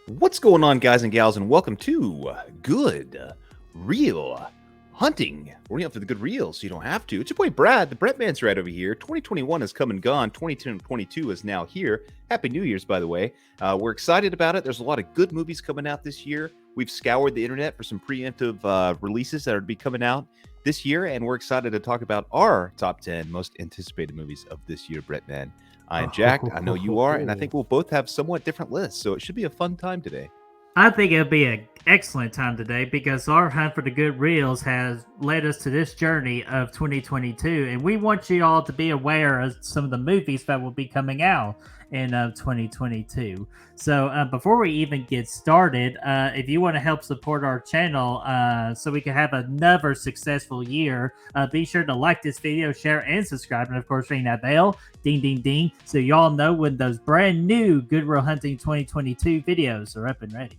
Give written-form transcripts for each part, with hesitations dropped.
What's going on, guys and gals, and welcome to Good Real Hunting. We're up for the good reels, so you don't have to. It's your boy Brad, the Brett Man's right over here. 2021 has come and gone. 2022 is now here. Happy New Year's, by the way. We're excited about it. There's a lot of good movies coming out this year. We've scoured the internet for some preemptive releases that are to be coming out this year, and we're excited to talk about our top 10 most anticipated movies of this year, Brett Man. I am Jack. I know you are, and I think we'll both have somewhat different lists, so it should be a fun time today. I think it'll be an excellent time today because our hunt for the good reels has led us to this journey of 2022, and we want you all to be aware of some of the movies that will be coming out in 2022. So before we even get started, if you want to help support our channel so we can have another successful year, be sure to like this video, share, and subscribe, and of course ring that bell, ding ding ding, so y'all know when those brand new Good Real Hunting 2022 videos are up and ready.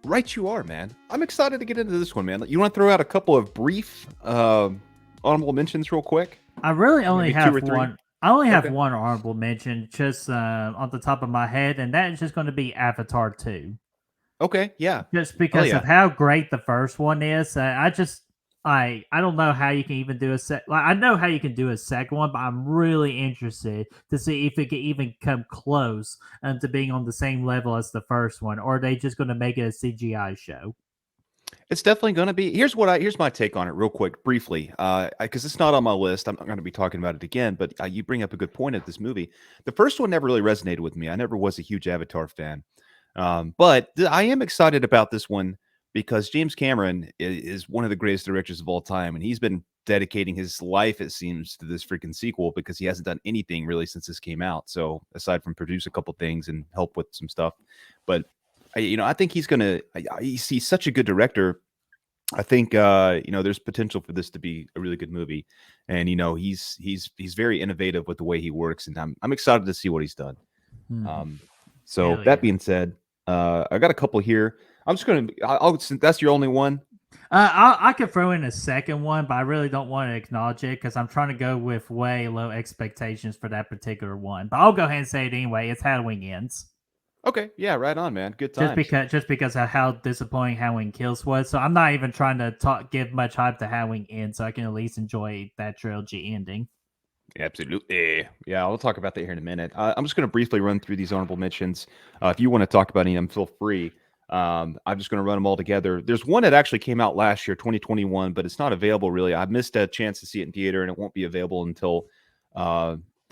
Right you are, man. I'm excited to get into this one, man. You want to throw out a couple of brief honorable mentions real quick? I really only have two or one. I only have Okay. one honorable mention just on the top of my head, and that is just going to be Avatar 2. Okay, yeah. Just because yeah. of how great the first one is. I don't know how you can even do I know how you can do a second one, but I'm really interested to see if it can even come close to being on the same level as the first one, or are they just going to make it a CGI show? It's definitely going to be. Here's my take on it, real quick, briefly, because it's not on my list. I'm not going to be talking about it again. But you bring up a good point at this movie. The first one never really resonated with me. I never was a huge Avatar fan, but I am excited about this one because James Cameron is one of the greatest directors of all time, and he's been dedicating his life, it seems, to this freaking sequel because he hasn't done anything really since this came out. So aside from produce a couple things and help with some stuff, but I think he's gonna. He's such a good director. I think there's potential for this to be a really good movie, and he's very innovative with the way he works, and I'm excited to see what he's done. So Hell that yeah. being said, I got a couple here. I'm just gonna. Since that's your only one. I could throw in a second one, but I really don't want to acknowledge it because I'm trying to go with way low expectations for that particular one. But I'll go ahead and say it anyway. It's Halloween Ends. Okay, yeah, right on, man. Good Just times. because of how disappointing Halloween Kills was. So I'm not even trying to give much hype to Halloween Ends, so I can at least enjoy that trilogy ending. Absolutely. Yeah, I'll talk about that here in a minute. I'm just going to briefly run through these honorable mentions. If you want to talk about any of them, feel free. I'm just going to run them all together. There's one that actually came out last year, 2021, but it's not available really. I missed a chance to see it in theater, and it won't be available until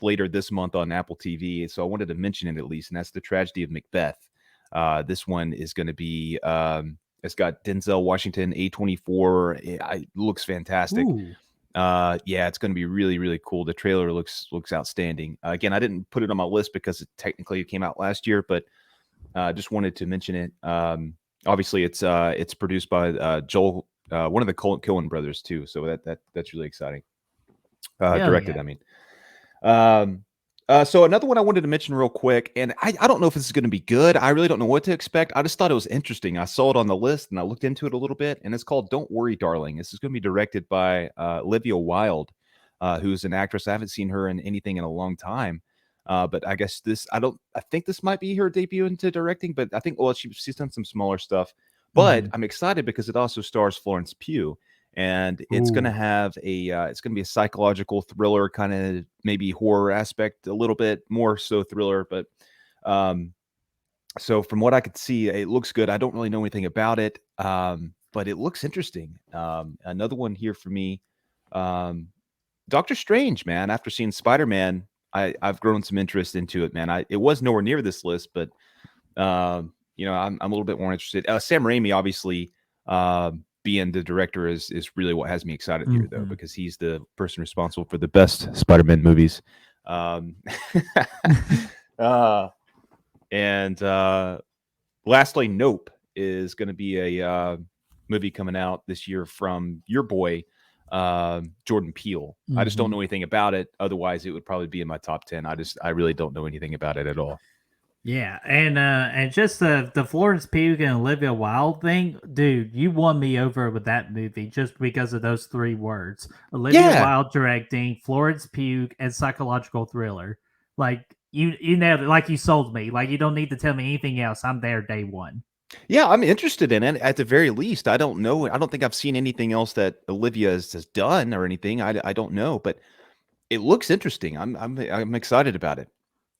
later this month on Apple TV. So I wanted to mention it at least, and that's The Tragedy of Macbeth. This one is going to be, it's got Denzel Washington, A24. It looks fantastic. Ooh. Yeah, it's going to be really, really cool. The trailer looks outstanding. Again, I didn't put it on my list because it technically came out last year, but just wanted to mention it. Obviously, it's produced by Joel, one of the Coen brothers too. So that's really exciting. Directed, Yeah. I mean. So another one I wanted to mention real quick, and I don't know if this is going to be good. I really don't know what to expect. I just thought it was interesting. I saw it on the list and I looked into it a little bit, and it's called Don't Worry, Darling. This is going to be directed by Olivia Wilde, who's an actress. I haven't seen her in anything in a long time. But I guess I think this might be her debut into directing, but I think, well, she's done some smaller stuff. But I'm excited because it also stars Florence Pugh. And it's going to have it's going to be a psychological thriller, kind of maybe horror aspect, a little bit more so thriller. But so from what I could see, it looks good. I don't really know anything about it, but it looks interesting. Another one here for me, Doctor Strange, man. After seeing Spider-Man, I've grown some interest into it, man. It was nowhere near this list, but I'm a little bit more interested. Sam Raimi, obviously. Being the director is really what has me excited here, though, because he's the person responsible for the best Spider-Man movies. And lastly, Nope is going to be a movie coming out this year from your boy, Jordan Peele. I just don't know anything about it. Otherwise, it would probably be in my top 10. I really don't know anything about it at all. Yeah, and just the Florence Pugh and Olivia Wilde thing, dude, you won me over with that movie just because of those three words: Olivia Wilde directing, Florence Pugh, and psychological thriller. Like You nailed it. Like you sold me. Like you don't need to tell me anything else. I'm there day one. Yeah, I'm interested in it at the very least. I don't know. I don't think I've seen anything else that Olivia has done or anything. I don't know, but it looks interesting. I'm excited about it.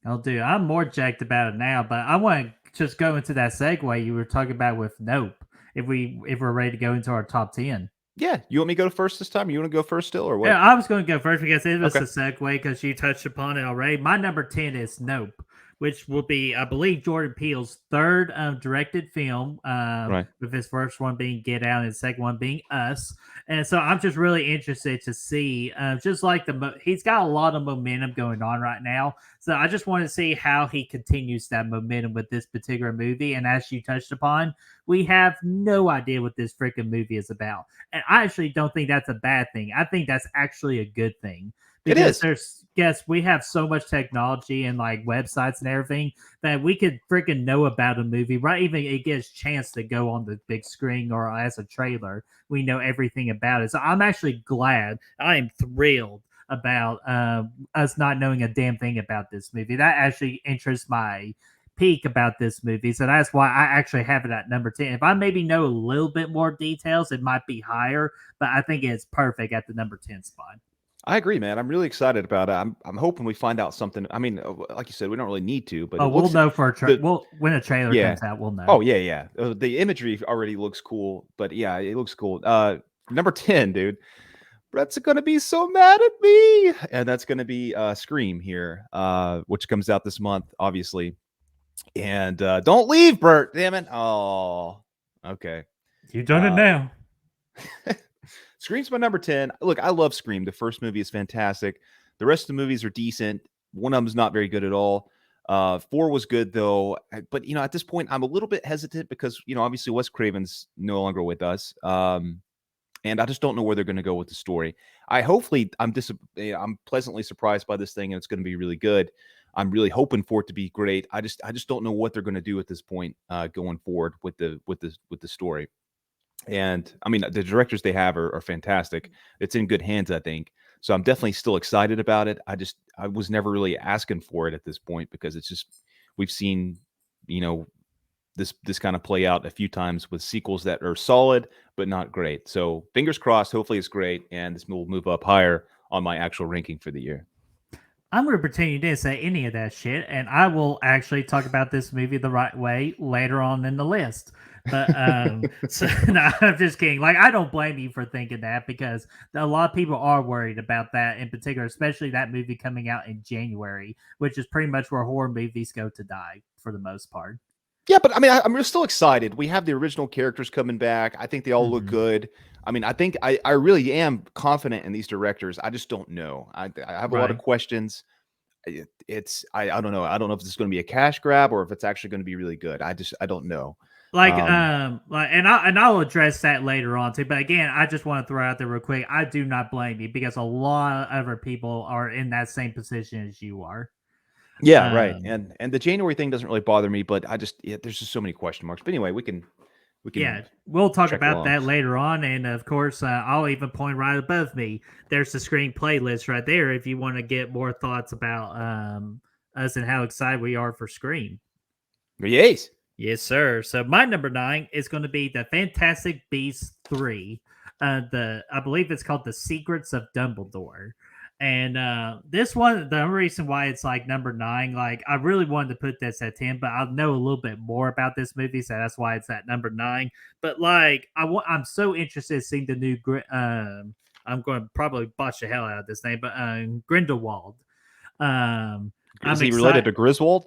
Oh, dude, I'm more jacked about it now. But I want to just go into that segue you were talking about with Nope. If we're ready to go into our top 10. Yeah, you want me to go first this time? You want to go first still, or what? Yeah, I was going to go first because it was Okay. a segue because you touched upon it already. My number 10 is Nope, which will be, I believe, Jordan Peele's third directed film, Right. with his first one being Get Out and his second one being Us. And so I'm just really interested to see, just like he's got a lot of momentum going on right now. So I just want to see how he continues that momentum with this particular movie. And as you touched upon, we have no idea what this freaking movie is about. And I actually don't think that's a bad thing. I think that's actually a good thing It because is. we have so much technology and like websites and everything that we could freaking know about a movie, right? Even it gets a chance to go on the big screen or as a trailer, we know everything about it. So I'm actually glad, I am thrilled about us not knowing a damn thing about this movie. That actually interests my peak about this movie. So that's why I actually have it at number 10. If I maybe know a little bit more details, it might be higher, but I think it's perfect at the number 10 spot. I agree, man. I'm really excited about it. I'm hoping we find out something. I mean, like you said, we don't really need to, but Oh, it we'll looks know for the when a trailer yeah. comes out, we'll know. Oh yeah, yeah. The imagery already looks cool, but yeah, it looks cool. Number 10, dude. Brett's gonna be so mad at me, and that's gonna be Scream here, which comes out this month, obviously. And don't leave, Bert. Damn it. Oh, okay. You've done it now. Scream's my number 10. Look, I love Scream. The first movie is fantastic. The rest of the movies are decent. One of them's not very good at all. 4 was good though, but at this point, I'm a little bit hesitant because obviously Wes Craven's no longer with us, and I just don't know where they're going to go with the story. I'm pleasantly surprised by this thing, and it's going to be really good. I'm really hoping for it to be great. I just don't know what they're going to do at this point, going forward with the story. And I mean, the directors they have are fantastic. It's in good hands, I think. So I'm definitely still excited about it. I was never really asking for it at this point because it's just we've seen, you know, this kind of play out a few times with sequels that are solid but not great. So fingers crossed. Hopefully it's great, and this will move up higher on my actual ranking for the year. I'm going to pretend you didn't say any of that shit, and I will actually talk about this movie the right way later on in the list. But so no, I'm just kidding. Like, I don't blame you for thinking that because a lot of people are worried about that in particular, especially that movie coming out in January, which is pretty much where horror movies go to die for the most part. Yeah, but I mean, I'm still excited. We have the original characters coming back. I think they all look Mhm. good. I mean, I think I really am confident in these directors. I just don't know. I have a lot of Right. questions. I don't know. I don't know if this is going to be a cash grab or if it's actually going to be really good. I don't know. Um, And I'll address that later on too. But again, I just want to throw out there real quick. I do not blame you because a lot of other people are in that same position as you are. yeah, right. Um, And the January thing doesn't really bother me, but there's just so many question marks. But anyway, we can yeah, we'll talk check about along. that later on. And of course, I'll even point right above me. There's the screen playlist right there if you want to get more thoughts about us and how excited we are for Scream. Yes. Yes, sir. So my number 9 is going to be the Fantastic Beasts 3. I believe it's called The Secrets of Dumbledore. And this one, the only reason why it's like number 9, like I really wanted to put this at 10, but I know a little bit more about this movie, so that's why it's at number 9. But like I'm so interested in seeing the new I'm going to probably botch the hell out of this name, but Grindelwald. Um, Is I'm he related excited. to Griswold?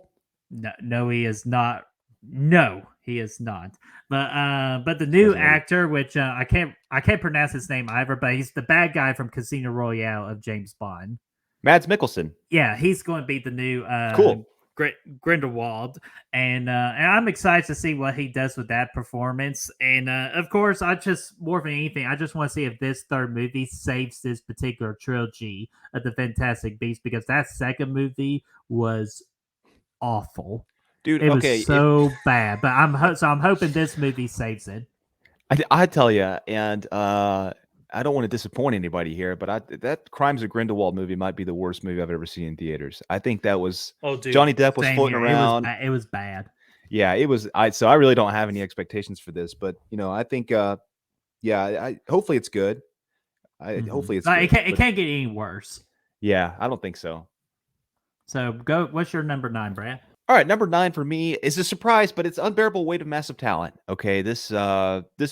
No, no, he is not. No, he is not. But the new Resonated. actor, which I can't pronounce his name either, but he's the bad guy from Casino Royale of James Bond. Mads Mikkelsen. Yeah, he's going to be the new Cool. Grindelwald, and I'm excited to see what he does with that performance. And of course, I just more than anything, I just want to see if this third movie saves this particular trilogy of the Fantastic Beasts because that second movie was awful. Dude, It okay, was so bad, but I'm hoping this movie saves it. I tell you, and I don't want to disappoint anybody here, but that Crimes of Grindelwald movie might be the worst movie I've ever seen in theaters. I think that was dude, Johnny Depp was same floating here. around. It was bad. Yeah, it was. So I really don't have any expectations for this, but I think yeah, hopefully it's good. Hopefully it's good. It can't get any worse. Yeah, I don't think so. So go. What's your number 9, Brad? All right, number 9 for me is a surprise, but it's Unbearable Weight of Massive Talent. Okay, this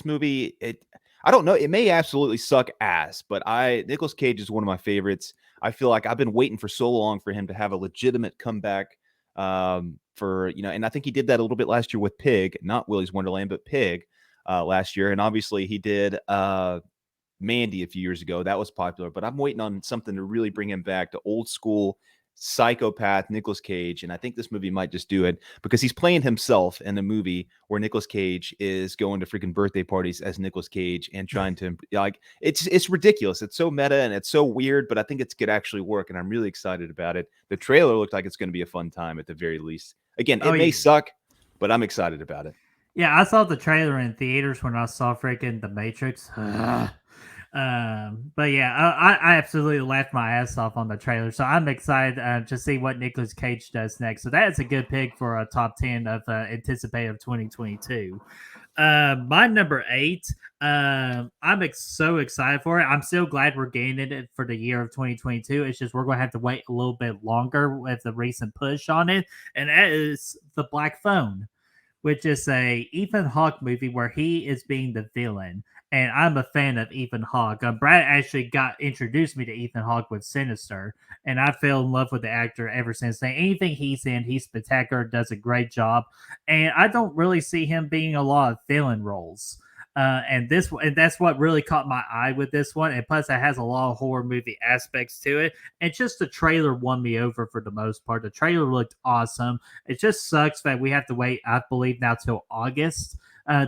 movie, I don't know, it may absolutely suck ass, but Nicolas Cage is one of my favorites. I feel like I've been waiting for so long for him to have a legitimate comeback. And I think he did that a little bit last year with Pig, not Willy's Wonderland, but Pig last year, and obviously he did Mandy a few years ago. That was popular, but I'm waiting on something to really bring him back to old school psychopath Nicolas Cage, and I think this movie might just do it because he's playing himself in a movie where Nicolas Cage is going to freaking birthday parties as Nicolas Cage and trying to it's ridiculous. It's so meta and it's so weird, but I think it could actually work, and I'm really excited about it. The trailer looked like it's going to be a fun time at the very least. Again, it may suck, but I'm excited about it. Yeah, I saw the trailer in theaters when I saw freaking The Matrix. But yeah, I absolutely laughed my ass off on the trailer, so I'm excited to see what Nicolas Cage does next. So that's a good pick for a top 10 of anticipated of 2022. My number 8, I'm so excited for it. I'm still glad we're getting it for the year of 2022. It's just we're going to have to wait a little bit longer with the recent push on it, and that is The Black Phone, which is a Ethan Hawke movie where he is being the villain. And I'm a fan of Ethan Hawke. Brad actually introduced me to Ethan Hawke with Sinister, and I fell in love with the actor ever since then. Anything he's in, he's spectacular, does a great job, and I don't really see him being a lot of villain roles. And that's what really caught my eye with this one. And plus, it has a lot of horror movie aspects to it. And just the trailer won me over for the most part. The trailer looked awesome. It just sucks that we have to wait, I believe, now till August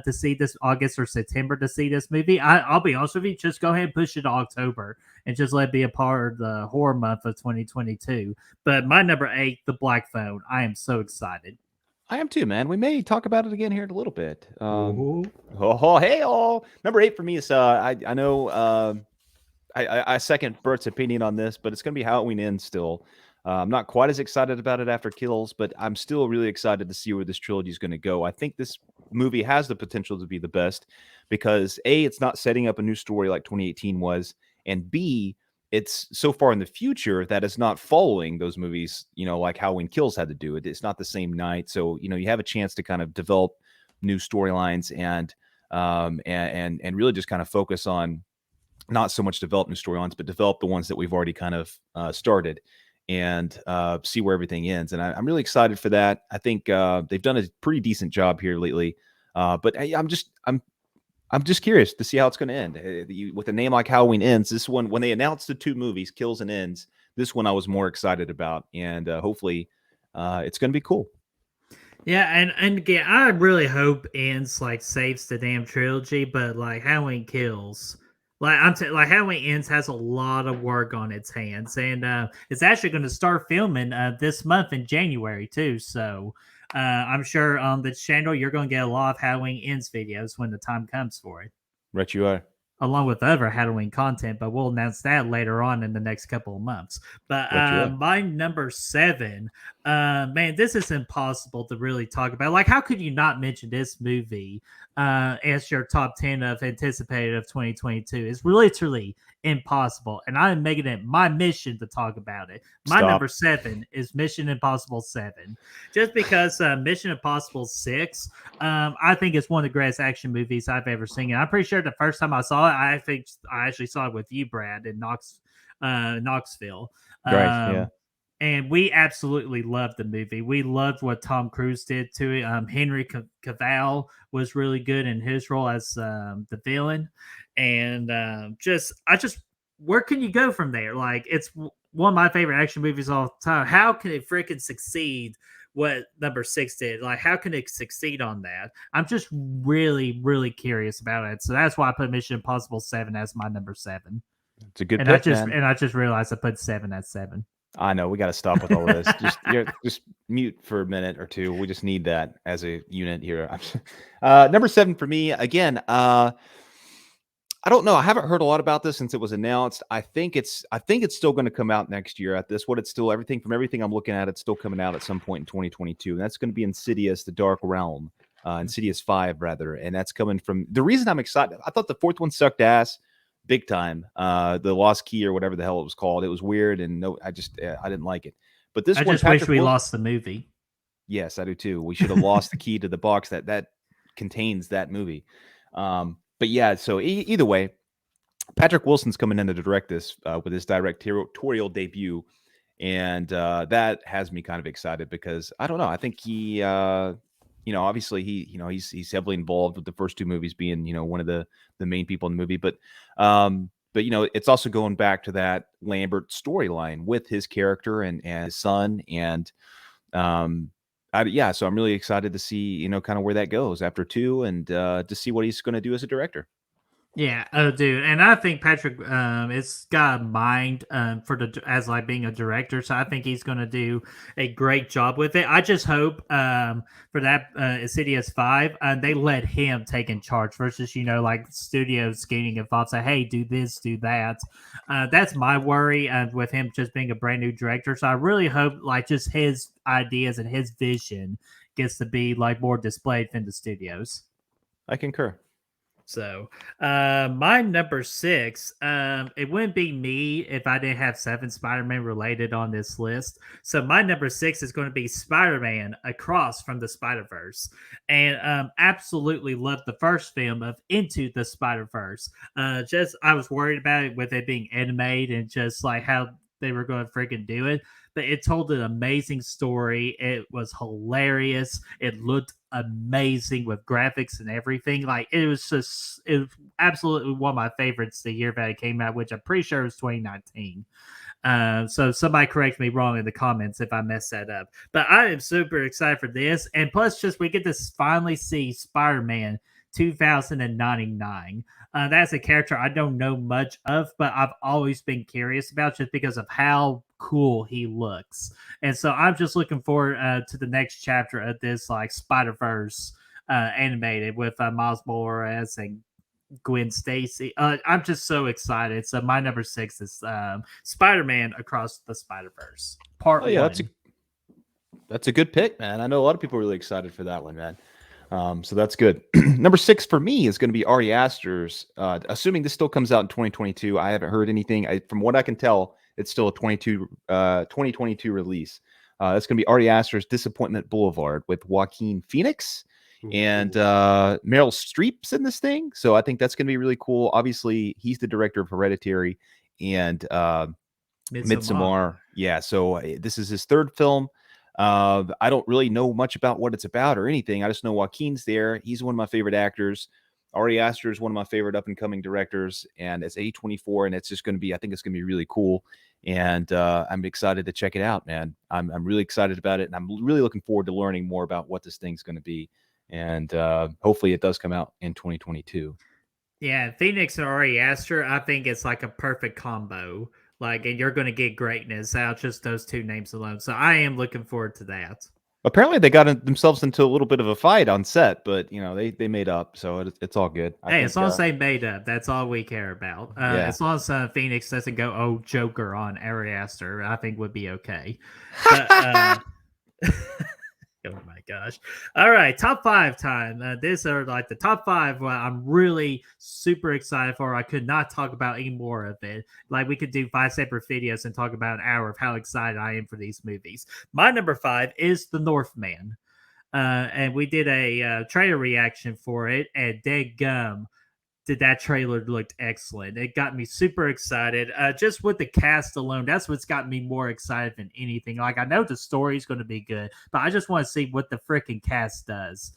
to see this, August or September to see this movie. I'll be honest with you, just go ahead and push it to October and just let it be a part of the horror month of 2022. But my number 8, The Black Phone. I am so excited. I am too, man. We may talk about it again here in a little bit. Number 8 for me is I know I second Bert's opinion on this, but it's going to be Halloween Ends still. I'm not quite as excited about it after Kills, but I'm still really excited to see where this trilogy is going to go. I think this movie has the potential to be the best because A, it's not setting up a new story like 2018 was, and B, it's so far in the future that it's not following those movies, like Halloween Kills had to do it. It's not the same night. So, you have a chance to kind of develop new storylines and really just kind of focus on not so much develop new storylines, but develop the ones that we've already kind of started and see where everything ends. And I'm really excited for that. I think they've done a pretty decent job here lately. But I'm just curious to see how it's going to end. With a name like Halloween Ends, this one, when they announced the 2 movies, Kills and Ends, this one I was more excited about, and hopefully it's going to be cool. Yeah, and again, I really hope Ends saves the damn trilogy, but Halloween Kills, Halloween Ends has a lot of work on its hands, and it's actually going to start filming this month in January too. So I'm sure on this channel you're going to get a lot of Halloween Ends videos when the time comes for it. Right, you are. Along with other Halloween content, but we'll announce that later on in the next couple of months. But my number 7, man, this is impossible to really talk about. How could you not mention this movie as your top 10 of anticipated of 2022? It's literally impossible, and I'm making it my mission to talk about it. My number 7 is Mission Impossible 7, just because Mission Impossible 6, I think it's one of the greatest action movies I've ever seen. And I'm pretty sure the first time I saw it, I think I actually saw it with you, Brad, in Knoxville. Right, yeah. And we absolutely loved the movie. We loved what Tom Cruise did to it. Henry Cavill was really good in his role as the villain. And where can you go from there? It's one of my favorite action movies of all time. How can it freaking succeed what number 6 did? How can it succeed on that? I'm just really, really curious about it. So that's why I put Mission Impossible 7 as my number 7. It's a good pick, man. I just realized I put 7 at 7. I know we got to stop with all of this. just mute for a minute or two. We just need that as a unit here. Number 7 for me again. I don't know. I haven't heard a lot about this since it was announced. I think it's still going to come out next year. At this, what it's still everything I'm looking at, it's still coming out at some point in 2022, and that's going to be Insidious: The Dark Realm, Insidious 5 rather, and that's coming from. The reason I'm excited, I thought the fourth one sucked ass, big time. The Lost Key or whatever the hell it was called, it was weird, and no, I didn't like it. But this I one, just wish Patrick we Wilson, lost the movie. yes, I do too. We should have lost the key to the box that contains that movie. But yeah, so either way, Patrick Wilson's coming in to direct this with his directorial debut, and that has me kind of excited because I don't know. I think he, obviously he's heavily involved with the first two movies, being one of the main people in the movie, but it's also going back to that Lambert storyline with his character and his son, and so I'm really excited to see kind of where that goes after two, and to see what he's going to do as a director. Yeah, oh, dude, and I think Patrick, it's got a mind for as like being a director, so I think he's going to do a great job with it. I just hope for that Insidious 5, they let him take in charge versus like studios getting involved, say, hey, do this, do that. That's my worry with him just being a brand new director. So I really hope like just his ideas and his vision gets to be like more displayed in the studios. I concur. So, my number 6, it wouldn't be me if I didn't have 7 Spider-Man related on this list. So, my number 6 is going to be Spider-Man Across from the Spider-Verse. And absolutely loved the first film of Into the Spider-Verse. I was worried about it with it being animated and just like how they were going to freaking do it. But it told an amazing story. It was hilarious. It looked amazing with graphics and everything. Like it was absolutely one of my favorites the year that it came out, which I'm pretty sure was 2019. So somebody correct me wrong in the comments if I mess that up. But I am super excited for this, and plus, just we get to finally see Spider-Man 2099. That's a character I don't know much of, but I've always been curious about just because of how cool he looks. And so I'm just looking forward to the next chapter of this like Spider-Verse animated with Miles Morales and Gwen Stacy. I'm just so excited. So my number 6 is Spider-Man Across the Spider-Verse Part 1. That's a good pick, man. I know a lot of people are really excited for that one, man. So that's good. Number 6 for me is going to be Ari Aster's. Assuming this still comes out in 2022, I haven't heard anything. From what I can tell, it's still a 2022 release. That's going to be Ari Aster's Disappointment Boulevard with Joaquin Phoenix and Meryl Streep's in this thing. So I think that's going to be really cool. Obviously, he's the director of Hereditary and Midsommar. Yeah, so this is his third film. I don't really know much about what it's about or anything. I just know Joaquin's there. He's one of my favorite actors. Ari Aster is one of my favorite up-and-coming directors, and it's A24, and it's just going to be, I think it's going to be really cool, and I'm excited to check it out, man. I'm really excited about it, and I'm really looking forward to learning more about what this thing's going to be, and hopefully it does come out in 2022. Yeah, Phoenix and Ari Aster, I think it's like a perfect combo. Like, and you're going to get greatness out just those two names alone. So I am looking forward to that. Apparently, they got themselves into a little bit of a fight on set, but they made up, so it's all good. As long as they made up, that's all we care about. Yeah. As long as Phoenix doesn't go, oh, Joker on Ari Aster, I think would be okay. But, oh my gosh. All right, top 5 time. These are like the top 5 what I'm really super excited for. I could not talk about any more of it. Like we could do 5 separate videos and talk about an hour of how excited I am for these movies. My number 5 is The Northman. And we did a trailer reaction for it, and dead gum did that trailer looked excellent. It got me super excited. Just with the cast alone, that's what's got me more excited than anything. Like, I know the story's going to be good, but I just want to see what the freaking cast does.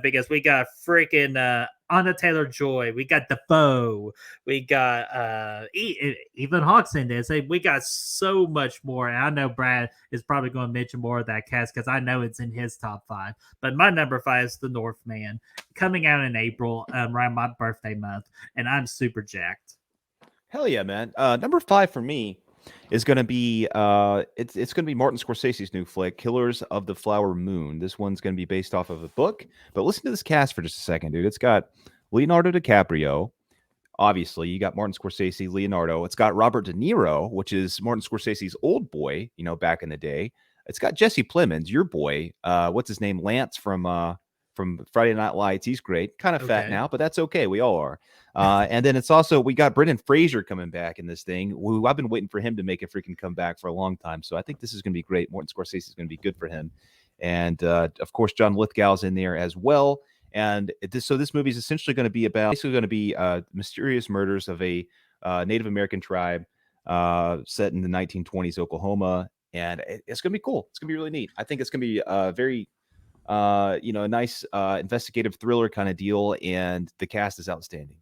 Because we got freaking Anna Taylor-Joy, we got Defoe, we got even Hawks in this. We got so much more. And I know Brad is probably going to mention more of that cast because I know it's in his top 5. But my number 5 is The Northman, coming out in April, around my birthday month, and I'm super jacked. Hell yeah, man. Number 5 for me is going to be it's going to be Martin Scorsese's new flick, Killers of the Flower Moon. This one's going to be based off of a book, but listen to this cast for just a second, dude. It's got Leonardo DiCaprio, Obviously, you got Martin Scorsese, Leonardo. It's got Robert De Niro, which is Martin Scorsese's old boy, back in the day. It's got Jesse Plemons, your boy. What's his name? Lance from Friday Night Lights. He's great. Kind of fat now, but that's okay. We all are. And then we got Brendan Fraser coming back in this thing. Who I've been waiting for him to make a freaking comeback for a long time. So I think this is going to be great. Martin Scorsese is going to be good for him. And of course, John Lithgow's in there as well. And this movie is essentially going to be mysterious murders of a Native American tribe set in the 1920s Oklahoma, and it's going to be cool. It's going to be really neat. I think it's going to be very, a nice investigative thriller kind of deal, and the cast is outstanding.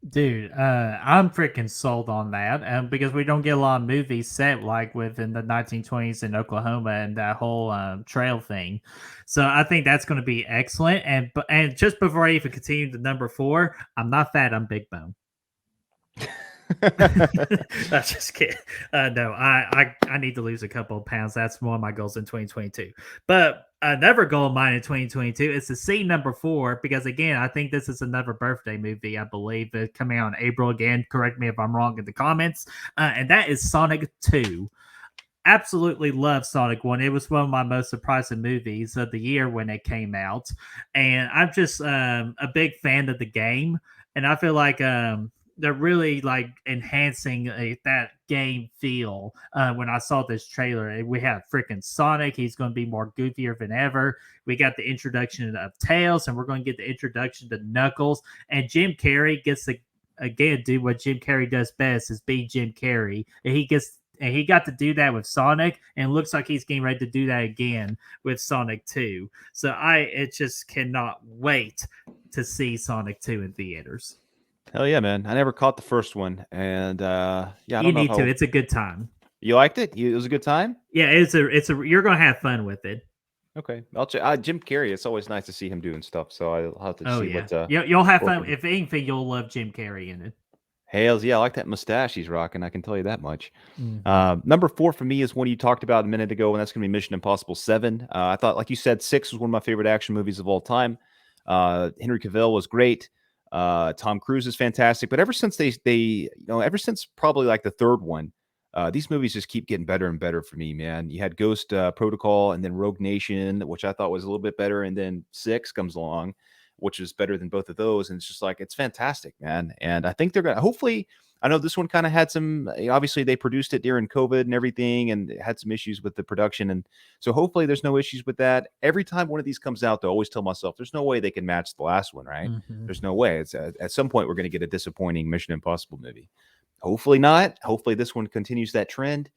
Dude, I'm freaking sold on that, because we don't get a lot of movies set like within the 1920s in Oklahoma and that whole trail thing. So I think that's going to be excellent. And just before I even continue to number 4, I'm not fat, I'm big bone. That's just kidding. No, I need to lose a couple of pounds. That's one of my goals in 2022. But another goal of mine in 2022 is to see number 4, because again, I think this is another birthday movie. I believe it's coming out in April again. Correct me if I'm wrong in the comments. And that is Sonic 2. Absolutely love Sonic 1. It was one of my most surprising movies of the year when it came out. And I'm just a big fan of the game. And I feel like they're really like enhancing that game feel. When I saw this trailer, we have freaking Sonic. He's going to be more goofier than ever. We got the introduction of Tails, and we're going to get the introduction to Knuckles. And Jim Carrey gets to again do what Jim Carrey does best, is be Jim Carrey. And he got to do that with Sonic, and looks like he's getting ready to do that again with Sonic 2. So it just cannot wait to see Sonic 2 in theaters. Hell yeah, man! I never caught the first one, and I don't you know need to. It's a good time. You liked it? It was a good time. Yeah, it's a. You're gonna have fun with it. Okay, I'll check. Jim Carrey. It's always nice to see him doing stuff. So I'll have to see what. You'll have fun. If anything, you'll love Jim Carrey in it. Hells yeah, I like that mustache he's rocking. I can tell you that much. Number 4 for me is one you talked about a minute ago, and that's going to be Mission Impossible 7. I thought, like you said, 6 was one of my favorite action movies of all time. Henry Cavill was great. Tom Cruise is fantastic. But ever since ever since probably like the third one, these movies just keep getting better and better for me, man. You had Ghost Protocol, and then Rogue Nation, which I thought was a little bit better, and then 6 comes along, which is better than both of those. And it's just like, it's fantastic, man. And I think they're going to, hopefully, I know this one kind of had some, obviously they produced it during COVID and everything, and it had some issues with the production. And so hopefully there's no issues with that. Every time one of these comes out, though, I always tell myself, there's no way they can match the last one, right? Mm-hmm. There's no way. It's at some point we're going to get a disappointing Mission Impossible movie. Hopefully not. Hopefully this one continues that trend.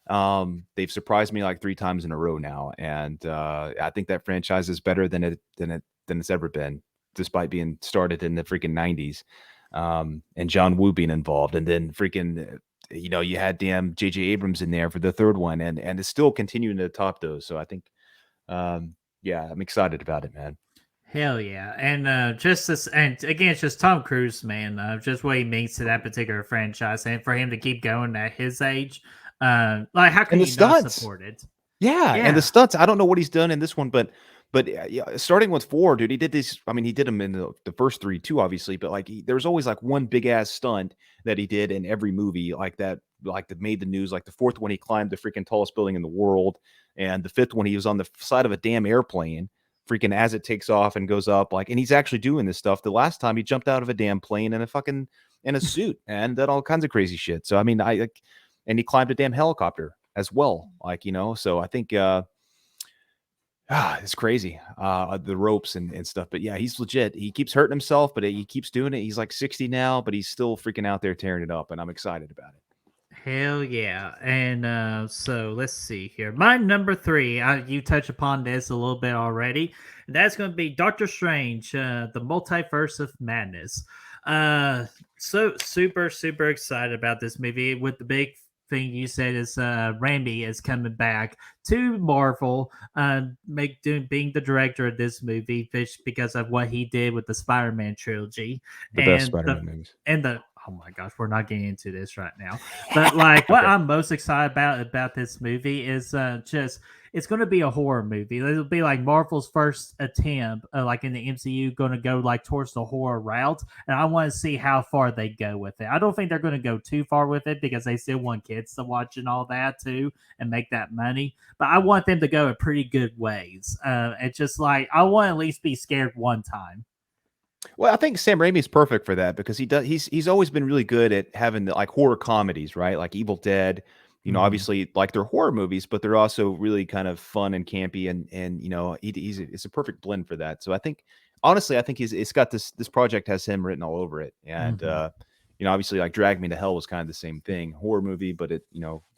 They've surprised me like 3 times in a row now. And I think that franchise is better than it's ever been, despite being started in the freaking 90s, and John Woo being involved. And then freaking, you had damn J.J. Abrams in there for the third one, and it's still continuing to top those. So I think, I'm excited about it, man. Hell yeah. And and again, it's just Tom Cruise, man. Just what he means to that particular franchise, and for him to keep going at his age, like how can you not support it? Yeah, and the stunts. I don't know what he's done in this one, but starting with 4, dude, he did this. I mean, he did them in the first 3 too, obviously. But like, there was always like one big ass stunt that he did in every movie, like that made the news. Like the 4th one, he climbed the freaking tallest building in the world, and the 5th one, he was on the side of a damn airplane, freaking as it takes off and goes up. Like, and he's actually doing this stuff. The last time he jumped out of a damn plane in a suit and did all kinds of crazy shit. So I mean, and he climbed a damn helicopter as well. Like, so I think. It's crazy. The ropes and stuff. But yeah, he's legit. He keeps hurting himself, but he keeps doing it. He's like 60 now, but he's still freaking out there tearing it up, and I'm excited about it. Hell yeah. And so let's see here. My number 3, you touched upon this a little bit already. That's going to be Doctor Strange, the Multiverse of Madness. So super, super excited about this movie. With the big thing you said is Raimi is coming back to Marvel, being the director of this movie, because of what he did with the Spider-Man trilogy. The best Spider-Man movies. Oh my gosh, we're not getting into this right now. But like, what I'm most excited about this movie is it's going to be a horror movie. It'll be like Marvel's first attempt, like in the MCU, going to go like towards the horror route, and I want to see how far they go with it. I don't think they're going to go too far with it because they still want kids to watch and all that too, and make that money. But I want them to go in pretty good ways. It's just like I want to at least be scared one time. Well, I think Sam Raimi's perfect for that because he does. He's always been really good at having the, like, horror comedies, right? Like Evil Dead. Mhm. Obviously, like, they're horror movies, but they're also really kind of fun and campy, and it's a perfect blend for that. So I think, honestly, I think it's got this project has him written all over it, and Mhm. obviously, like Drag Me to Hell was kind of the same thing, horror movie, but it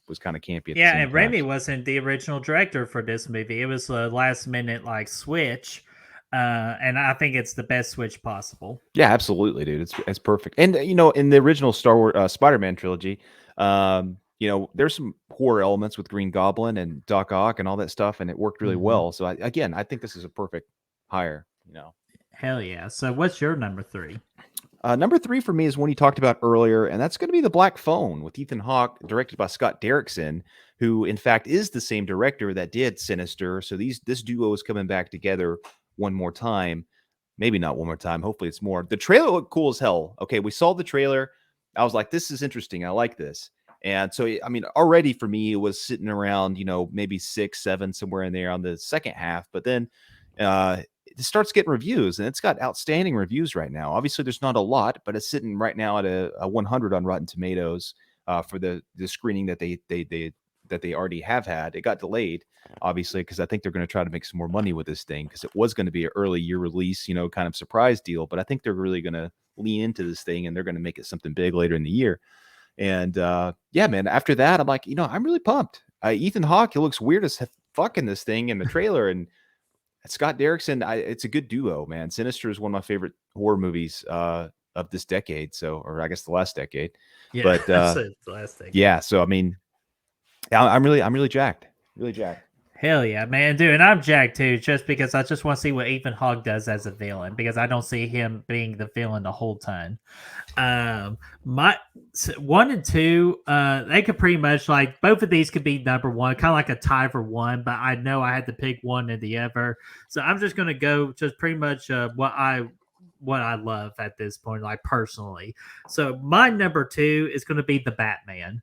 was kind of campy at the Yeah, same and time. Raimi wasn't the original director for this movie. It was a last minute like switch, and I think it's the best switch possible. Yeah, absolutely, dude. It's perfect. And in the original Star Wars Spider-Man trilogy, there's some horror elements with Green Goblin and Doc Ock and all that stuff, and it worked really Hmm. well. So I think this is a perfect hire. Hell yeah! So what's your number three? Number three for me is one you talked about earlier, and that's going to be The Black Phone with Ethan Hawke, directed by Scott Derrickson, who in fact is the same director that did Sinister. So this duo is coming back together one more time. Maybe not one more time. Hopefully it's more. The trailer looked cool as hell. Okay, we saw the trailer. I was like, this is interesting. I like this. And so, I mean, already for me, it was sitting around, maybe 6, 7, somewhere in there on the second half. But then it starts getting reviews, and it's got outstanding reviews right now. Obviously, there's not a lot, but it's sitting right now at a 100 on Rotten Tomatoes for the screening that they already have had. It got delayed, obviously, because I think they're going to try to make some more money with this thing because it was going to be an early year release, kind of surprise deal. But I think they're really going to lean into this thing, and they're going to make it something big later in the year. And yeah, man, after that, I'm like, I'm really pumped. Ethan Hawke, he looks weird as fuck in this thing in the trailer, and Scott Derrickson, it's a good duo, man. Sinister is one of my favorite horror movies of this decade, or I guess the last decade. Yeah, But that's the last decade. yeah, so I mean, I'm really jacked, really jacked. Hell yeah, man, dude, and I'm jacked too, just because I just want to see what Ethan Hawke does as a villain, because I don't see him being the villain the whole time. My one and two, they could pretty much like both of these could be number one, kind of like a tie for one, but I know I had to pick one or the other, so I'm just gonna go just pretty much what I love at this point, like personally. So my number two is gonna be the Batman.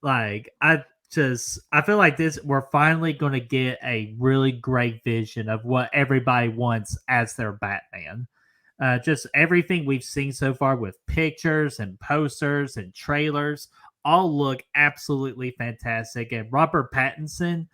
Like I feel like this we're finally going to get a really great vision of what everybody wants as their Batman. Just everything we've seen so far with pictures and posters and trailers all look absolutely fantastic. And Robert Pattinson,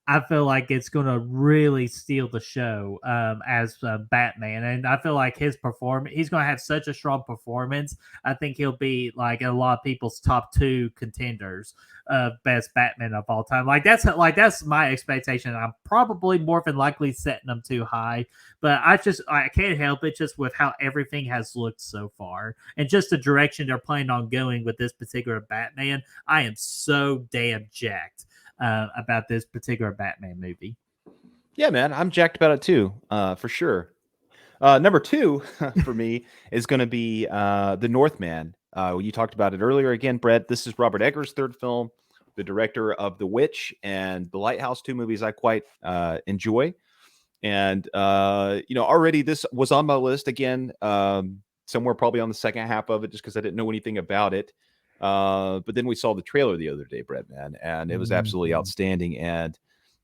I feel like it's going to really steal the show as Batman, and I feel like his performance, he's going to have such a strong performance. I think he'll be like a lot of people's top two contenders of best Batman of all time. That's my expectation. I'm probably more than likely setting them too high, but I can't help it just with how everything has looked so far, and just the direction they're planning on going with this particular Batman. I am so damn jacked about this particular Batman movie. Yeah, man, I'm jacked about it too, for sure. Number two for me is going to be The Northman. You talked about it earlier. Again, Brett, this is Robert Eggers' third film, the director of The Witch and The Lighthouse, two movies I quite enjoy. And, already this was on my list again, somewhere probably on the second half of it, just because I didn't know anything about it. But then we saw the trailer the other day, Brett, man, and it was absolutely Mhm. outstanding. And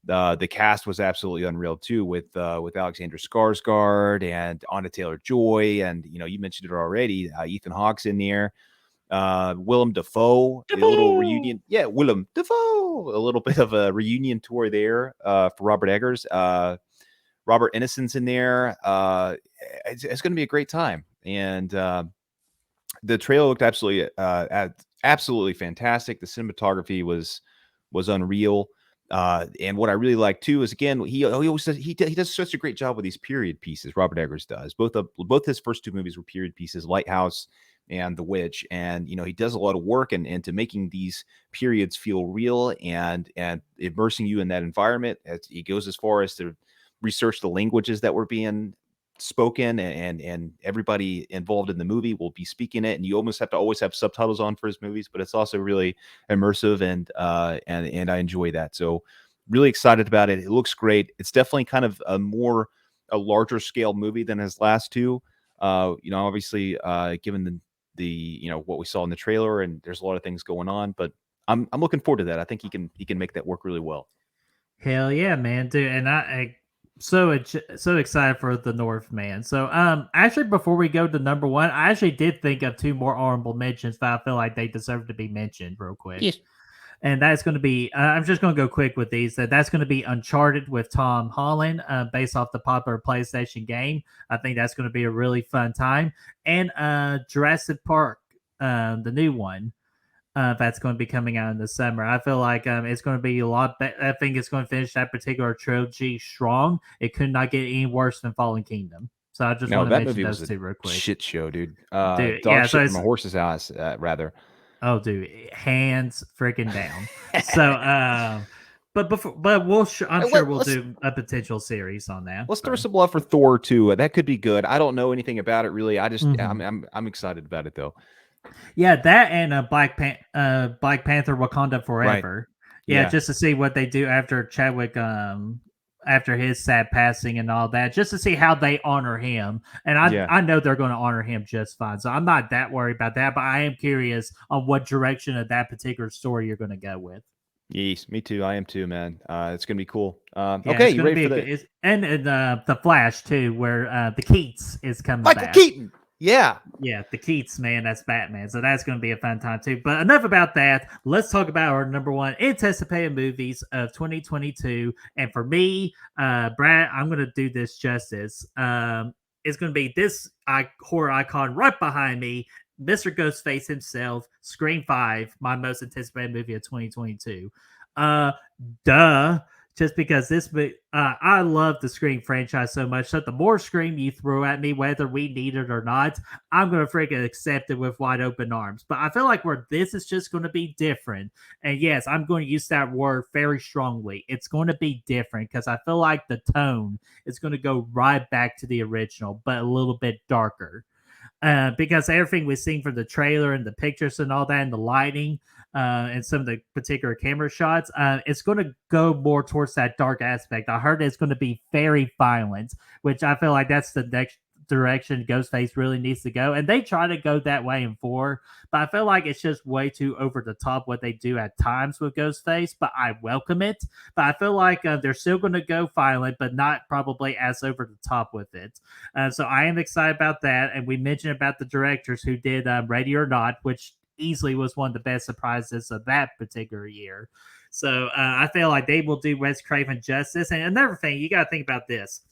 the cast was absolutely unreal too, with Alexander Skarsgård and Anna Taylor-Joy, and you mentioned it already. Ethan Hawke's in there. Willem Dafoe, a little reunion. Yeah, Willem Dafoe, a little bit of a reunion tour there for Robert Eggers. Robert Innocent's in there. It's going to be a great time, and the trailer looked absolutely fantastic. The cinematography was unreal. And what I really like too is, again, he always says he does such a great job with these period pieces. Robert Eggers does. Both his first two movies were period pieces, Lighthouse and The Witch, and he does a lot of work into making these periods feel real and immersing you in that environment. He goes as far as to research the languages that were being spoken, and everybody involved in the movie will be speaking it, and you almost have to always have subtitles on for his movies, but it's also really immersive, and I enjoy that. So Really excited about it. It looks great. It's definitely kind of a larger scale movie than his last two. Obviously, given the what we saw in the trailer, and there's a lot of things going on, but I'm looking forward to that. I think he can make that work really well. Hell yeah, man, dude! And so excited for the Northman. So actually, before we go to number one, I actually did think of two more honorable mentions that I feel like they deserve to be mentioned real quick. Yes. And that's going to be I'm just going to go quick with these. That's going to be Uncharted with Tom Holland, based off the popular PlayStation game. I think that's going to be a really fun time. And Jurassic Park, the new one, that's going to be coming out in the summer. I feel like it's going to be a lot better. I think it's going to finish that particular trilogy strong. It could not get any worse than Fallen Kingdom. So I just No, want to that mention movie was those a two real quick. shit show, dude. Dude, Dog yeah, so shit from a horse's ass, rather. oh, dude, hands freaking down. So, but I'm sure we'll do a potential series on that. Let's throw some love for Thor too. That could be good. I don't know anything about it really. I just I'm excited about it though. Yeah, that and Black Panther Wakanda Forever. Right. Yeah, just to see what they do after Chadwick after his sad passing and all that, just to see how they honor him. And I know they're going to honor him just fine. So I'm not that worried about that, but I am curious on what direction of that particular story you're going to go with. Yes, me too. I am too, man. It's gonna be cool. Yeah, okay, you ready for that? And the Flash too, where the Keats is coming Michael back. Keaton. Yeah. Yeah, the Keats, man, that's Batman. So that's going to be a fun time too. But enough about that. Let's talk about our number one anticipated movies of 2022. And for me, Brad, I'm going to do this justice. It's going to be this horror icon right behind me, Mr. Ghostface himself, Scream 5, my most anticipated movie of 2022. Duh. Just because I love the Scream franchise so much. So the more Scream you throw at me, whether we need it or not, I'm going to freaking accept it with wide open arms. But I feel like where this is just going to be different. And yes, I'm going to use that word very strongly. It's going to be different because I feel like the tone is going to go right back to the original, but a little bit darker. Because everything we've seen from the trailer and the pictures and all that and the lighting and some of the particular camera shots, it's going to go more towards that dark aspect. I heard it's going to be very violent, which I feel like that's the next direction Ghostface really needs to go. And they try to go that way in 4, but I feel like it's just way too over the top what they do at times with Ghostface, but I welcome it. But I feel like they're still going to go violent, but not probably as over the top with it. So I am excited about that. And we mentioned about the directors who did Ready or Not, which easily was one of the best surprises of that particular year. So I feel like they will do Wes Craven justice. And another thing, you got to think about this.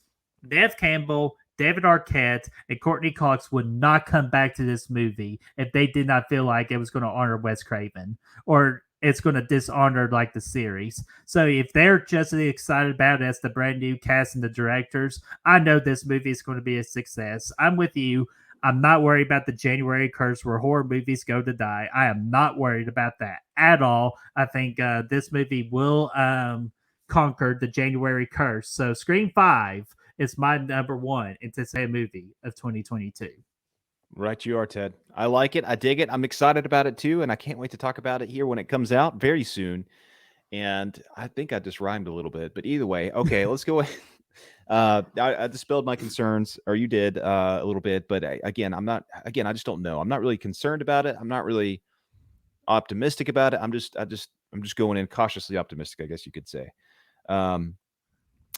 Neve Campbell, David Arquette, and Courtney Cox would not come back to this movie if they did not feel like it was going to honor Wes Craven or it's going to dishonor like the series. So if they're just as excited about it as the brand new cast and the directors, I know this movie is going to be a success. I'm with you. I'm not worried about the January curse where horror movies go to die. I am not worried about that at all. I think this movie will conquer the January curse. So Scream 5 is my number one anticipated movie of 2022. Right, you are, Ted. I like it. I dig it. I'm excited about it too, and I can't wait to talk about it here when it comes out very soon. And I think I just rhymed a little bit, but either way, okay, let's go. I dispelled my concerns, or you did a little bit, but again, I'm not. Again, I just don't know. I'm not really concerned about it. I'm not really optimistic about it. I'm just going in cautiously optimistic, I guess you could say.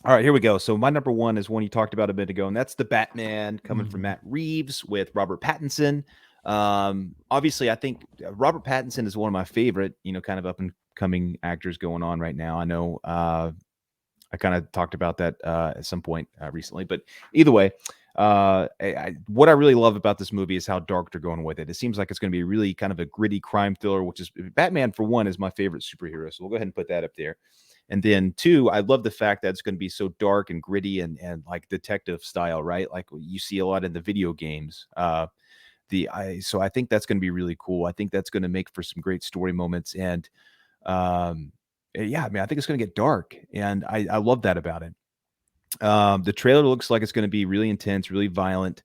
All right, here we go. So my number one is one you talked about a bit ago, and that's the Batman coming from Matt Reeves with Robert Pattinson. Obviously, I think Robert Pattinson is one of my favorite, kind of up and coming actors going on right now. I know I kind of talked about that at some point recently, but either way, what I really love about this movie is how dark they're going with it. It seems like it's going to be really kind of a gritty crime thriller, which is Batman for one is my favorite superhero. So we'll go ahead and put that up there. And then 2, I love the fact that it's going to be so dark and gritty and like detective style, right? Like you see a lot in the video games. So I think that's going to be really cool. I think that's going to make for some great story moments. And yeah, I mean, I think it's going to get dark, and I love that about it. The trailer looks like it's going to be really intense, really violent.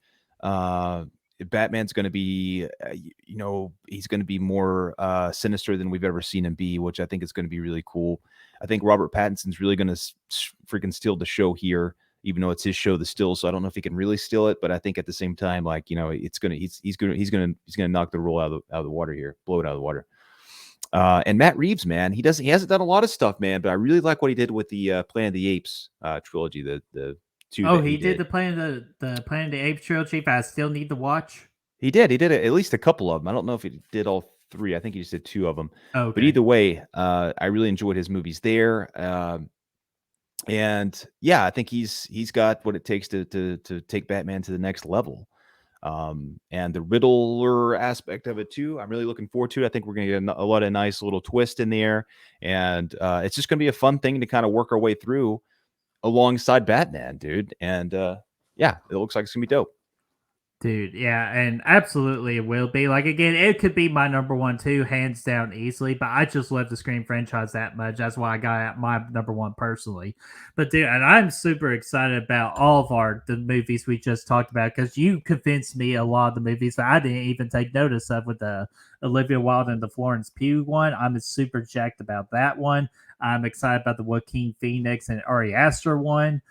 Batman's going to be, he's going to be more sinister than we've ever seen him be, which I think is going to be really cool. I think Robert Pattinson's really going to freaking steal the show here, even though it's his show, The Still. So I don't know if he can really steal it, but I think at the same time, like, he's gonna knock the roll out of the water here, blow it out of the water. And Matt Reeves, man, he hasn't done a lot of stuff, man, but I really like what he did with the Planet of the Apes trilogy, the two. Oh, that he did the Planet of the Apes trilogy, but I still need to watch. He did at least a couple of them. I don't know if he did all three. I think he just did two of them. Okay. But either way, I really enjoyed his movies there. And yeah, I think he's got what it takes to take Batman to the next level. And the Riddler aspect of it too, I'm really looking forward to it. I think we're going to get a lot of nice little twist in there, and it's just going to be a fun thing to kind of work our way through alongside Batman, dude. And yeah, it looks like it's gonna be dope. Dude, yeah, and absolutely it will be. Like, again, it could be my number one too, hands down, easily, but I just love the Scream franchise that much. That's why I got my number one personally. But dude, and I'm super excited about all of the movies we just talked about, because you convinced me a lot of the movies that I didn't even take notice of, with the Olivia Wilde and the Florence Pugh one. I'm super jacked about that one. I'm excited about the Joaquin Phoenix and Ari Aster one.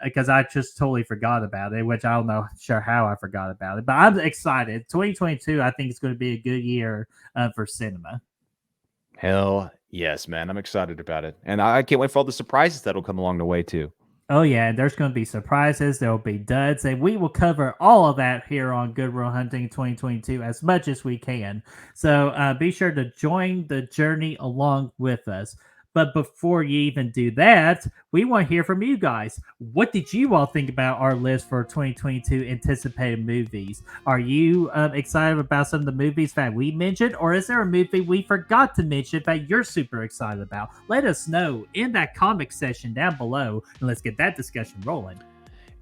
Because I just totally forgot about it, which I don't know sure how I forgot about it, but I'm excited. 2022, I think it's going to be a good year for cinema. Hell yes, man. I'm excited about it. And I can't wait for all the surprises that'll come along the way too. Oh yeah, and there's going to be surprises, there'll be duds, and we will cover all of that here on Good Reel Hunting 2022 as much as we can. So be sure to join the journey along with us. But before you even do that, we want to hear from you guys. What did you all think about our list for 2022 anticipated movies? Are you excited about some of the movies that we mentioned, or is there a movie we forgot to mention that you're super excited about? Let us know in that comic section down below, and let's get that discussion rolling.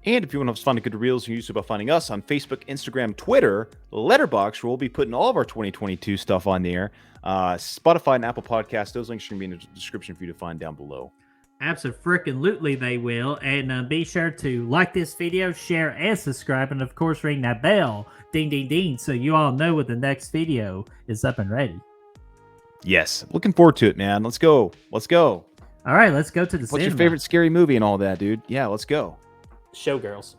And if you want to find Good Reels, you can use it by finding us on Facebook, Instagram, Twitter, Letterboxd, where we'll be putting all of our 2022 stuff on there. Spotify and Apple Podcasts. Those links are going to be in the description for you to find down below. Absolutely, they will. And be sure to like this video, share, and subscribe. And of course, ring that bell. Ding, ding, ding. So you all know when the next video is up and ready. Yes. Looking forward to it, man. Let's go. Let's go. All right, let's go to the cinema. What's your favorite scary movie and all that, dude? Yeah, let's go. Showgirls.